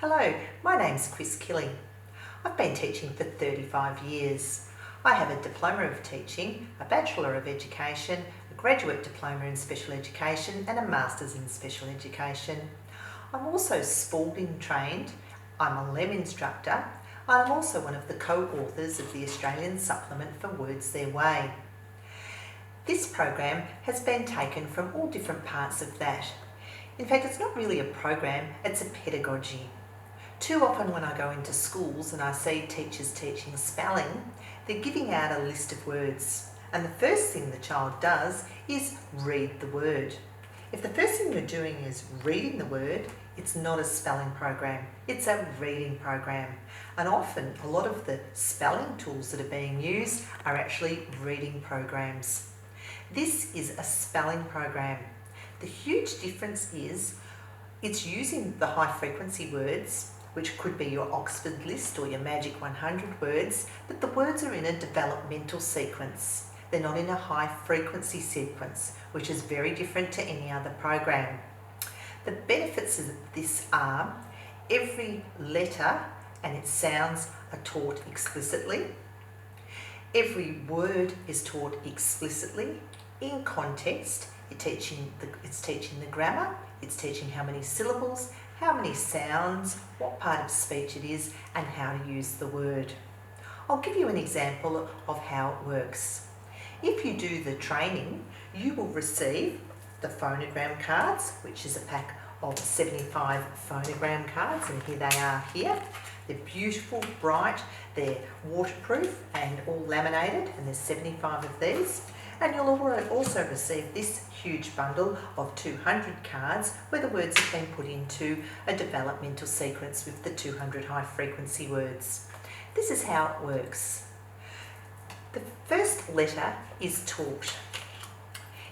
Hello, my name's Killey. I've been teaching for 35 years. I have a Diploma of Teaching, a Bachelor of Education, a Graduate Diploma in Special Education and a Masters in Special Education. I'm also Spalding trained, I'm a LEM instructor, and I'm also one of the co-authors of the Australian Supplement for Words Their Way. This program has been taken from all different parts of that. In fact, it's not really a program, it's a pedagogy. Too often when I go into schools and I see teachers teaching spelling, they're giving out a list of words. And the first thing the child does is read the word. If the first thing you're doing is reading the word, it's not a spelling program, it's a reading program. And often a lot of the spelling tools that are being used are actually reading programs. This is a spelling program. The huge difference is it's using the high frequency words, which could be your Oxford list or your magic 100 words, but the words are in a developmental sequence. They're not in a high frequency sequence, which is very different to any other program. The benefits of this are every letter and its sounds are taught explicitly. Every word is taught explicitly in context. It's teaching the grammar, it's teaching how many syllables, how many sounds, what part of speech it is, and how to use the word. I'll give you an example of how it works. If you do the training, you will receive the phonogram cards, which is a pack of 75 phonogram cards, and here they are here. They're beautiful, bright, they're waterproof and all laminated, and there's 75 of these. And you'll also receive this huge bundle of 200 cards where the words have been put into a developmental sequence with the 200 high frequency words. This is how it works. The first letter is taught.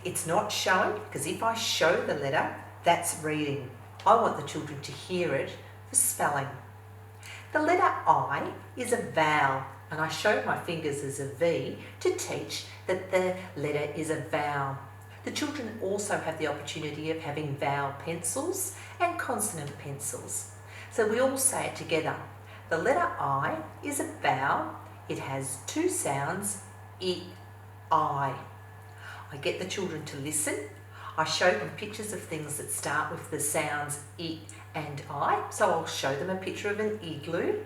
It's not shown, because if I show the letter, that's reading. I want the children to hear it for spelling. The letter I is a vowel, and I show my fingers as a V to teach that the letter is a vowel. The children also have the opportunity of having vowel pencils and consonant pencils. So we all say it together. The letter I is a vowel. It has two sounds, I. I get the children to listen. I show them pictures of things that start with the sounds I and I. So I'll show them a picture of an igloo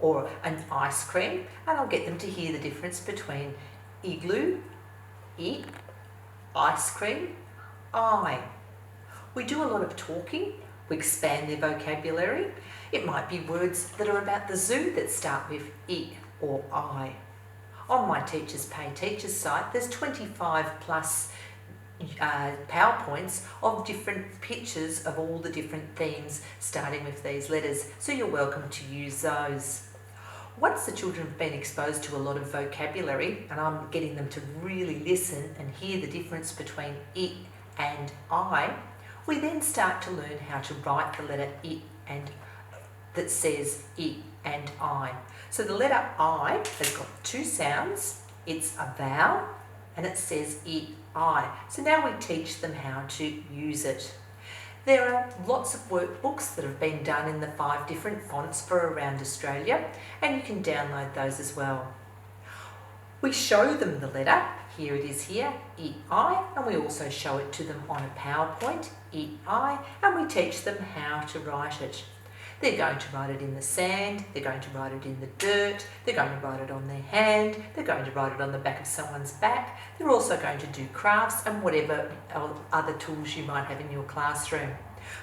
or an ice cream, and I'll get them to hear the difference between igloo, ice cream, I. We do a lot of talking. We expand their vocabulary. It might be words that are about the zoo that start with I or I. On my Teachers Pay Teachers site, there's 25 plus PowerPoints of different pictures of all the different themes starting with these letters, so you're welcome to use those. Once the children have been exposed to a lot of vocabulary and I'm getting them to really listen and hear the difference between I and I, we then start to learn how to write the letter I and that says I and I. So the letter I has got two sounds, it's a vowel and it says I. So now we teach them how to use it. There are lots of workbooks that have been done in the 5 different fonts for around Australia, and you can download those as well. We show them the letter, here it is here, I, and we also show it to them on a PowerPoint, I, and we teach them how to write it. They're going to write it in the sand, they're going to write it in the dirt, they're going to write it on their hand, they're going to write it on the back of someone's back. They're also going to do crafts and whatever other tools you might have in your classroom.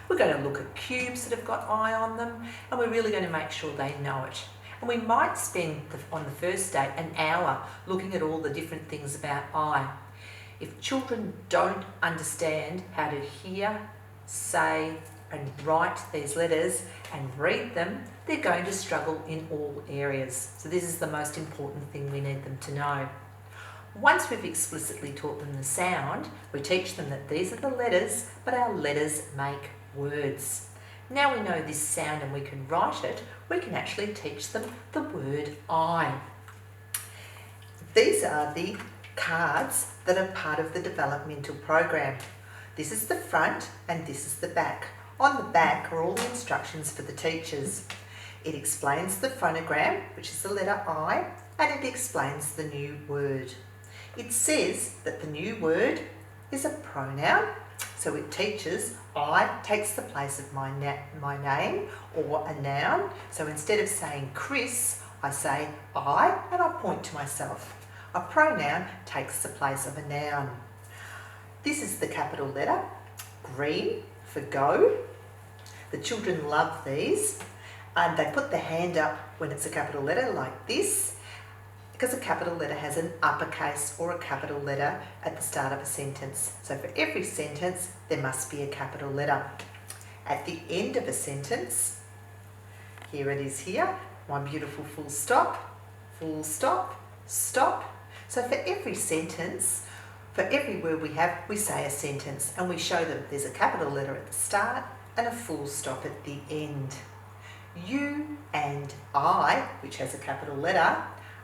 We're going to look at cubes that have got I on them, and we're really going to make sure they know it. And we might spend on the first day an hour looking at all the different things about I. If children don't understand how to hear, say, and write these letters and read them, they're going to struggle in all areas. So this is the most important thing we need them to know. Once we've explicitly taught them the sound, we teach them that these are the letters, but our letters make words. Now we know this sound and we can write it, we can actually teach them the word I. These are the cards that are part of the developmental program. This is the front and this is the back. On the back are all the instructions for the teachers. It explains the phonogram, which is the letter I, and it explains the new word. It says that the new word is a pronoun, so it teaches I takes the place of my name or a noun. So instead of saying Chris, I say I and I point to myself. A pronoun takes the place of a noun. This is the capital letter, green for go. The children love these, and they put their hand up when it's a capital letter like this, because a capital letter has an uppercase or a capital letter at the start of a sentence. So for every sentence, there must be a capital letter. At the end of a sentence, here it is here, my beautiful full stop, stop. So for every sentence, for every word we say a sentence, and we show them there's a capital letter at the start and a full stop at the end. You and I, which has a capital letter,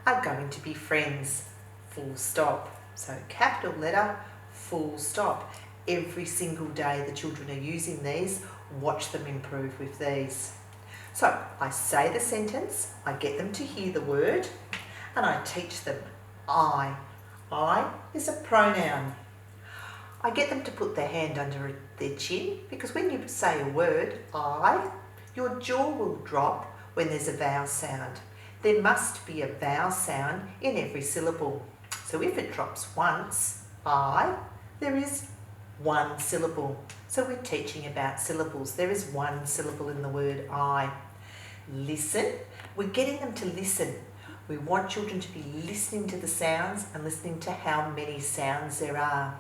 are going to be friends, full stop. So capital letter, full stop. Every single day the children are using these. Watch them improve with these. So I say the sentence, I get them to hear the word, and I teach them I. I is a pronoun. I get them to put their hand under their chin, because when you say a word, I, your jaw will drop when there's a vowel sound. There must be a vowel sound in every syllable. So if it drops once, I, there is one syllable. So we're teaching about syllables. There is one syllable in the word I. Listen. We're getting them to listen. We want children to be listening to the sounds and listening to how many sounds there are.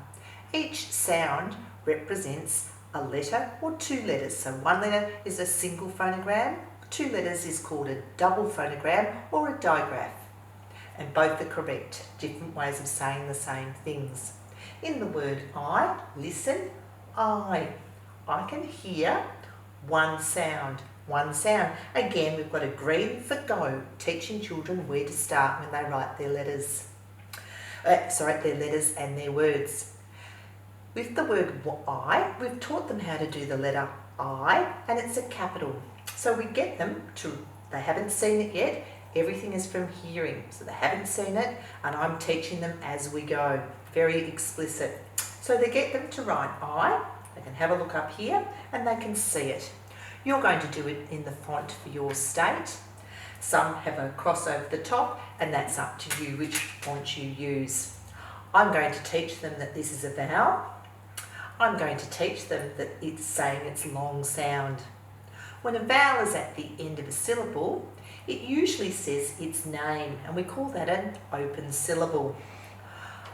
Each sound represents a letter or two letters. So one letter is a single phonogram, two letters is called a double phonogram or a digraph. And both are correct, different ways of saying the same things. In the word I, listen, I can hear one sound. Again, we've got a green for go, teaching children where to start when they write their letters. Their letters and their words. With the word I, we've taught them how to do the letter I, and it's a capital. So we get them to, they haven't seen it yet, everything is from hearing. So they haven't seen it, and I'm teaching them as we go, very explicit. So they get them to write I, they can have a look up here, and they can see it. You're going to do it in the font for your state. Some have a cross over the top, and that's up to you which font you use. I'm going to teach them that this is a vowel. I'm going to teach them that it's saying its long sound. When a vowel is at the end of a syllable, it usually says its name, and we call that an open syllable.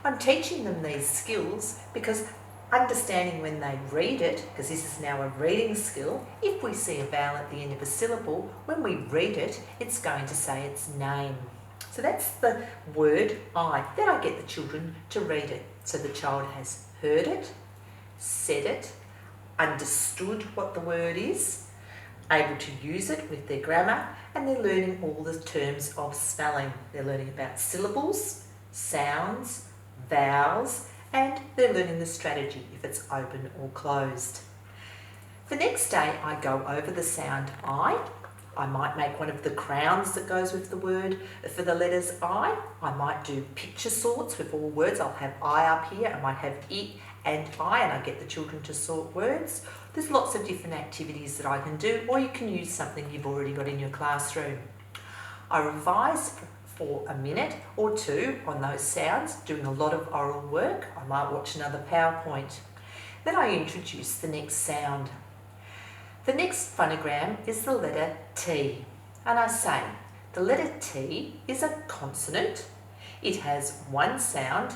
I'm teaching them these skills because understanding when they read it, because this is now a reading skill, if we see a vowel at the end of a syllable, when we read it, it's going to say its name. So that's the word I. Then I get the children to read it. So the child has heard it, said it, understood what the word is, able to use it with their grammar, and they're learning all the terms of spelling. They're learning about syllables, sounds, vowels, and they're learning the strategy if it's open or closed. The next day I go over the sound I. I might make one of the crowns that goes with the word for the letters I. I might do picture sorts with all words. I'll have I up here, I might have it and I get the children to sort words. There's lots of different activities that I can do, or you can use something you've already got in your classroom. I revise for a minute or two on those sounds, doing a lot of oral work. I might watch another PowerPoint. Then I introduce the next sound. The next phonogram is the letter T, and I say the letter T is a consonant. It has one sound,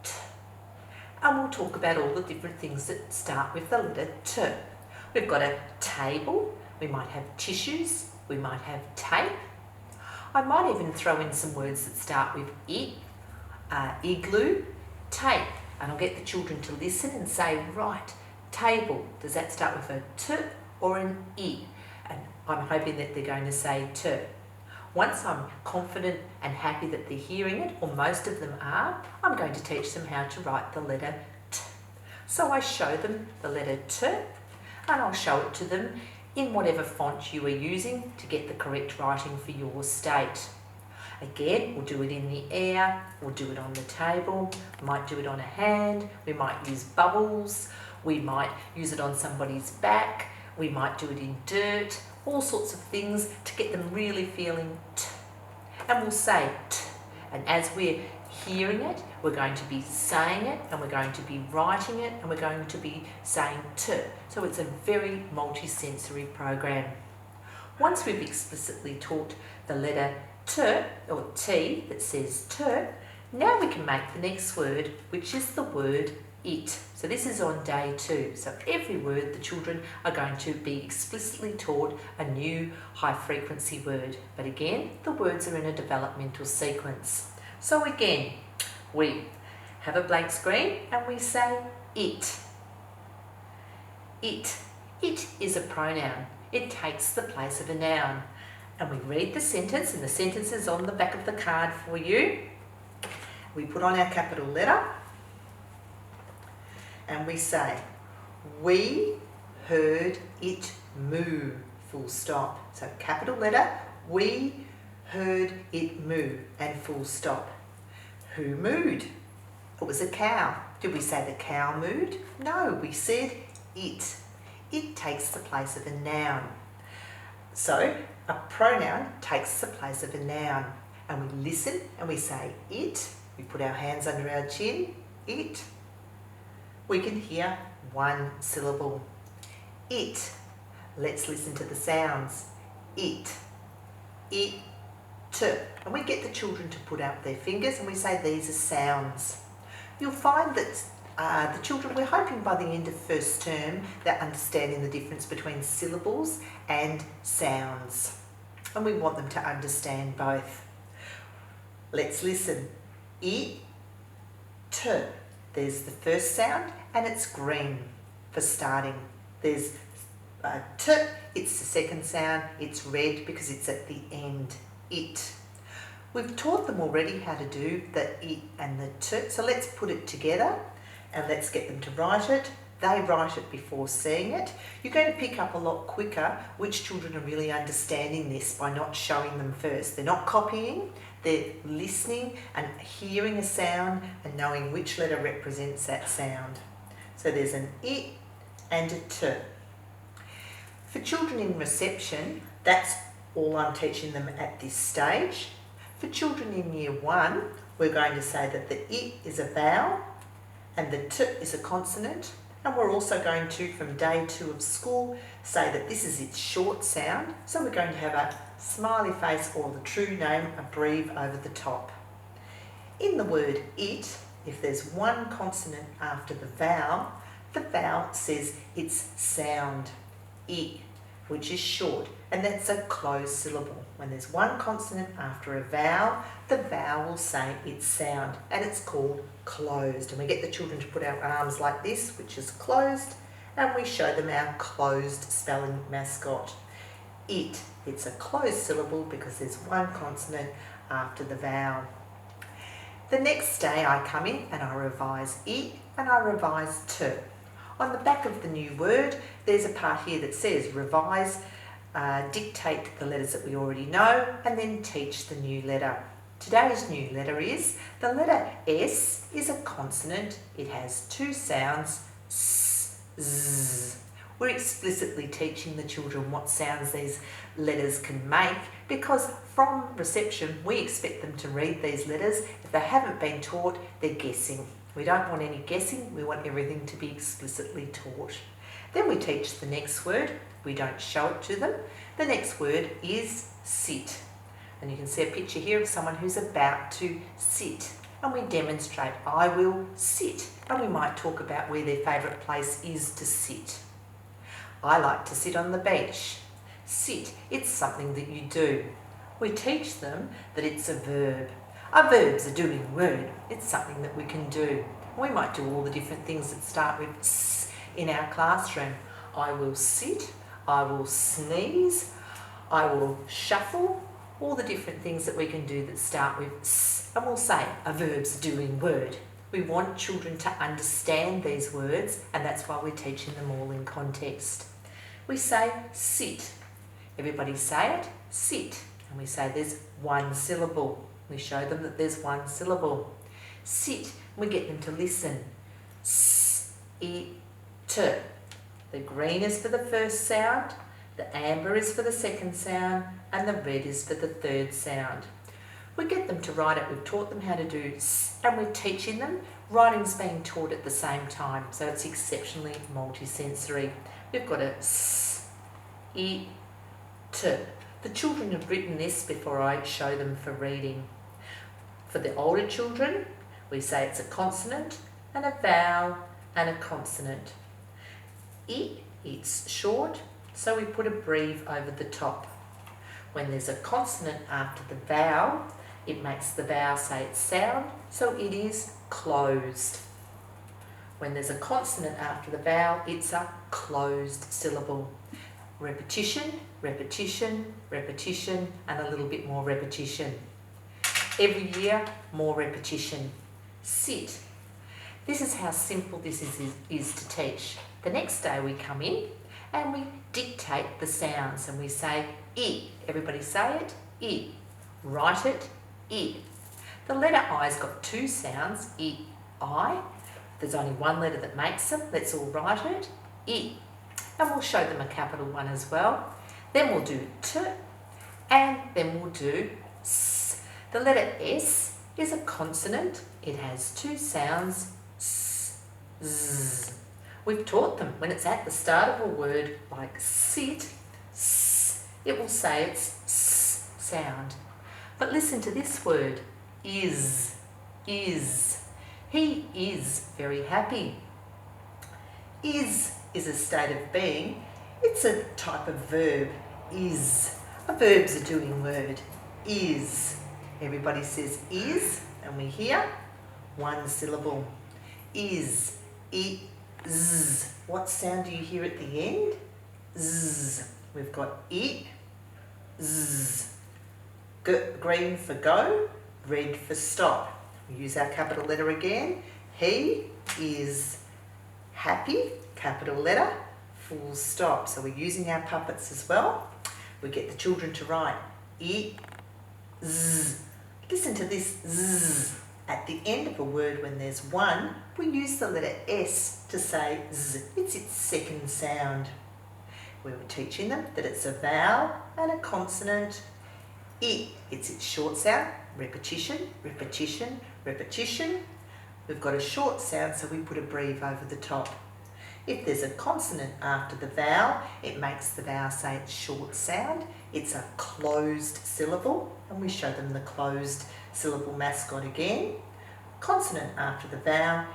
T, and we'll talk about all the different things that start with the letter T. We've got a table, we might have tissues, we might have tape. I might even throw in some words that start with igloo, tape, and I'll get the children to listen and say, right, table, does that start with a T or an I? And I'm hoping that they're going to say T. Once I'm confident and happy that they're hearing it, or most of them are, I'm going to teach them how to write the letter T. So I show them the letter T, and I'll show it to them in whatever font you are using to get the correct writing for your state. Again, we'll do it in the air, we'll do it on the table, we might do it on a hand, we might use bubbles, we might use it on somebody's back, we might do it in dirt, all sorts of things to get them really feeling t. And we'll say t, and as we're hearing it, we're going to be saying it, and we're going to be writing it, and we're going to be saying t. So it's a very multi-sensory program. Once we've explicitly taught the letter T or T that says T, now we can make the next word, which is the word it. So this is on day 2. So every word the children are going to be explicitly taught a new high frequency word. But again, the words are in a developmental sequence. So again, we have a blank screen and we say it. It. It is a pronoun. It takes the place of a noun. And we read the sentence, and the sentence is on the back of the card for you. We put on our capital letter and we say, we heard it moo, full stop. So capital letter, we heard it moo, and full stop. Who mooed? It was a cow. Did we say the cow mooed? No, we said it. It takes the place of a noun. So a pronoun takes the place of a noun. And we listen and we say it. We put our hands under our chin. It. We can hear one syllable. It. Let's listen to the sounds. It. It. T. And we get the children to put out their fingers and we say these are sounds. You'll find that the children, we're hoping by the end of first term, they're understanding the difference between syllables and sounds. And we want them to understand both. Let's listen. I, T. There's the first sound and it's green for starting. There's T, it's the second sound, it's red because it's at the end. It. We've taught them already how to do the I and the T, so let's put it together and let's get them to write it. They write it before seeing it. You're going to pick up a lot quicker which children are really understanding this by not showing them first. They're not copying, they're listening and hearing a sound and knowing which letter represents that sound. So there's an I and a T. For children in reception, that's all I'm teaching them at this stage. For children in year 1, we're going to say that the I is a vowel and the T is a consonant. And we're also going to, from day 2 of school, say that this is its short sound. So we're going to have a smiley face or the true name, a breve over the top. In the word it, if there's one consonant after the vowel says its sound, I, which is short, and that's a closed syllable. When there's one consonant after a vowel, the vowel will say its sound, and it's called closed. And we get the children to put our arms like this, which is closed, and we show them our closed spelling mascot. It, it's a closed syllable because there's one consonant after the vowel. The next day I come in and I revise I and I revise T. On the back of the new word, there's a part here that says revise, dictate the letters that we already know, and then teach the new letter. Today's new letter is, the letter S is a consonant. It has 2 sounds, S, Z. We're explicitly teaching the children what sounds these letters can make because from reception, we expect them to read these letters. If they haven't been taught, they're guessing. We don't want any guessing, we want everything to be explicitly taught. Then we teach the next word, we don't show it to them. The next word is sit. And you can see a picture here of someone who's about to sit. And we demonstrate, I will sit. And we might talk about where their favourite place is to sit. I like to sit on the beach. Sit, it's something that you do. We teach them that it's a verb. A verb's a doing word. It's something that we can do. We might do all the different things that start with S in our classroom. I will sit, I will sneeze, I will shuffle, all the different things that we can do that start with S. And we'll say a verb's a doing word. We want children to understand these words, and that's why we're teaching them all in context. we say sit. Everybody say it, sit. And we say there's one syllable. We show them that there's one syllable. Sit. We get them to listen. S, I, T. The green is for the first sound, the amber is for the second sound, and the red is for the third sound. We get them to write it. We've taught them how to do S, and we're teaching them. Writing's being taught at the same time, so it's exceptionally multisensory. We've got a S, I, T. The children have written this before I show them for reading. For the older children, we say it's a consonant and a vowel and a consonant. I, it's short, so we put a breve over the top. When there's a consonant after the vowel, it makes the vowel say its sound, so it is closed. When there's a consonant after the vowel, it's a closed syllable. Repetition, repetition, repetition, and a little bit more repetition. Every year, more repetition. Sit. This is how simple this is to teach. The next day we come in and we dictate the sounds and we say I. Everybody say it, I. Write it, I. The letter I's got two sounds, I. There's only one letter that makes them. Let's all write it, I. And we'll show them a capital one as well. Then we'll do T, and then we'll do S. The letter S is a consonant. It has two sounds, S, Z. We've taught them when it's at the start of a word like sit, S, it will say its S sound. But listen to this word, is. He is very happy. Is a state of being. It's a type of verb, is. A verb's a doing word, is. Everybody says is, and we hear one syllable. Is, I, Z. What sound do you hear at the end? Z. We've got I, Z. Green for go, red for stop. We use our capital letter again. He is happy, capital letter, full stop. So we're using our puppets as well. We get the children to write I, Z. Listen to this Z. At the end of a word when there's one, we use the letter S to say Z. It's its second sound. We were teaching them that it's a vowel and a consonant. I, it's its short sound, repetition, repetition, repetition. We've got a short sound, so we put a breve over the top. If there's a consonant after the vowel, it makes the vowel say its short sound. It's a closed syllable, and we show them the closed syllable mascot again. Consonant after the vowel,